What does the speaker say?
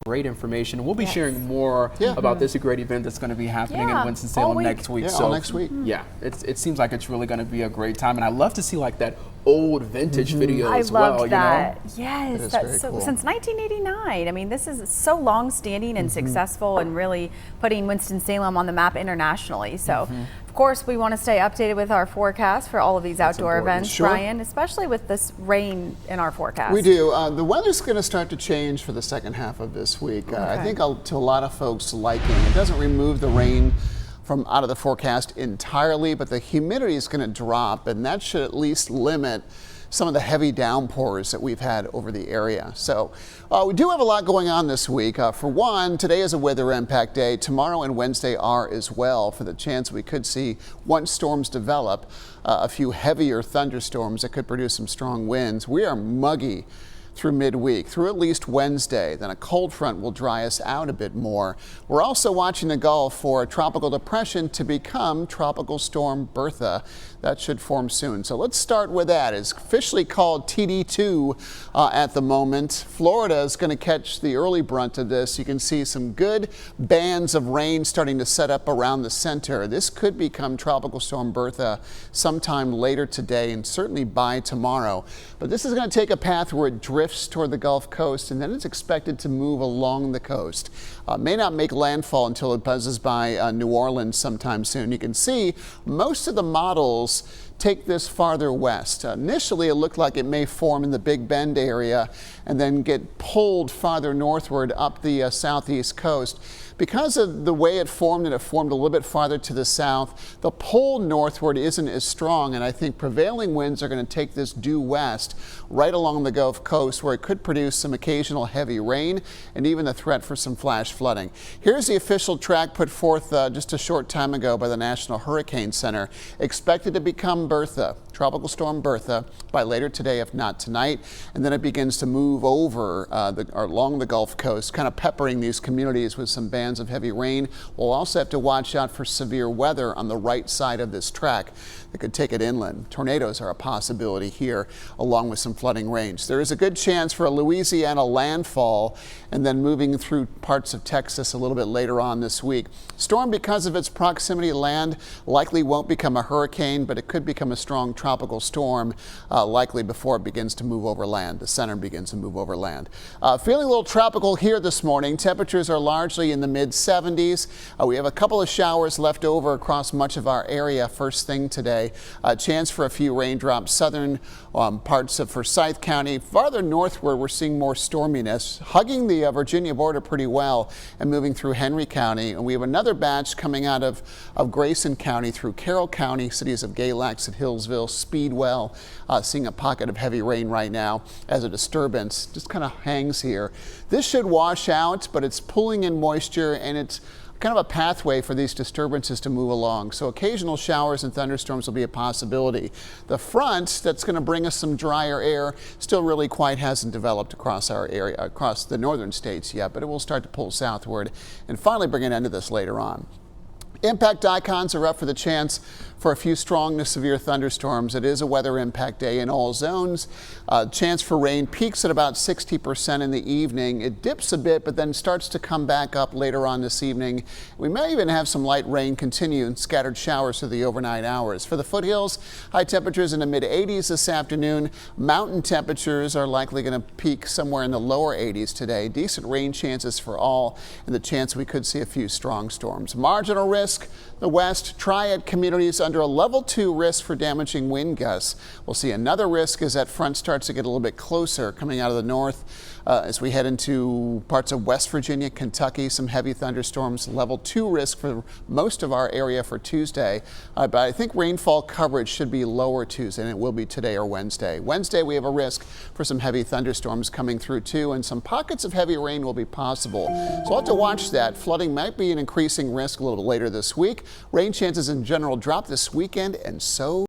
great information. We'll be sharing more about this great event that's going to be happening in Winston-Salem next week. So next week. Yeah, it seems like it's really going to be a great time, and I love to see like that old vintage video as well. I loved that. You know? Yes, that's so cool. Since 1989. I mean, this is so long-standing and successful, and really putting Winston-Salem on the map internationally. So. Of course, we want to stay updated with our forecast for all of these outdoor events, Brian, especially with this rain in our forecast. We do. The weather's going to start to change for the second half of this week. I think to a lot of folks' liking. It doesn't remove the rain from out of the forecast entirely, but the humidity is going to drop, and that should at least limit some of the heavy downpours that we've had over the area. So we do have a lot going on this week. For one, today is a weather impact day. Tomorrow and Wednesday are as well, for the chance we could see, once storms develop, a few heavier thunderstorms that could produce some strong winds. We are muggy through midweek, through at least Wednesday. Then a cold front will dry us out a bit more. We're also watching the Gulf for a tropical depression to become Tropical Storm Bertha. That should form soon. So let's start with that. It's officially called TD2 at the moment. Florida is going to catch the early brunt of this. You can see some good bands of rain starting to set up around the center. This could become Tropical Storm Bertha sometime later today and certainly by tomorrow. But this is going to take a path where it drifts toward the Gulf Coast, and then it's expected to move along the coast. May not make landfall until it buzzes by New Orleans sometime soon. You can see most of the models take this farther west. Initially, it looked like it may form in the Big Bend area and then get pulled farther northward up the southeast coast. Because of the way it formed, and it formed a little bit farther to the south, the pull northward isn't as strong, and I think prevailing winds are going to take this due west right along the Gulf Coast, where it could produce some occasional heavy rain and even the threat for some flash flooding. Here's the official track put forth just a short time ago by the National Hurricane Center. Expected to become Bertha, Tropical Storm Bertha, by later today, if not tonight, and then it begins to move over along the Gulf Coast, kind of peppering these communities with some bands of heavy rain. We'll also have to watch out for severe weather on the right side of this track that could take it inland. Tornadoes are a possibility here, along with some flooding range. There is a good chance for a Louisiana landfall and then moving through parts of Texas a little bit later on this week. Storm, because of its proximity to land, likely won't become a hurricane, but it could become a strong tropical storm, likely before it begins to move over land. The center begins to move over land. Feeling a little tropical here this morning. Temperatures are largely in the mid-70s. We have a couple of showers left over across much of our area first thing today. A chance for a few raindrops. Southern parts of Forsyth County. Farther northward, we're seeing more storminess, hugging the Virginia border pretty well and moving through Henry County. And we have another batch coming out of Grayson County through Carroll County, cities of Galax and Hillsville, Speedwell, seeing a pocket of heavy rain right now as a disturbance just kind of hangs here. This should wash out, but it's pulling in moisture, and it's kind of a pathway for these disturbances to move along. So occasional showers and thunderstorms will be a possibility. The front that's going to bring us some drier air still really quite hasn't developed across our area, across the northern states yet, but it will start to pull southward and finally bring an end to this later on. Impact icons are up for the chance for a few strong to severe thunderstorms. It is a weather impact day in all zones. Chance for rain peaks at about 60% in the evening. It dips a bit, but then starts to come back up later on this evening. We may even have some light rain continue and scattered showers through the overnight hours. For the foothills, high temperatures in the mid-80s this afternoon. Mountain temperatures are likely going to peak somewhere in the lower 80s today. Decent rain chances for all, and the chance we could see a few strong storms. Marginal risk, the west, triad communities under a level 2 risk for damaging wind gusts. We'll see another risk as that front starts to get a little bit closer coming out of the north. As we head into parts of West Virginia, Kentucky, some heavy thunderstorms, level 2 risk for most of our area for Tuesday. But I think rainfall coverage should be lower Tuesday than it will be today or Wednesday. Wednesday, we have a risk for some heavy thunderstorms coming through too, and some pockets of heavy rain will be possible. So we'll have to watch that. Flooding might be an increasing risk a little bit later this week. Rain chances in general drop this weekend, and so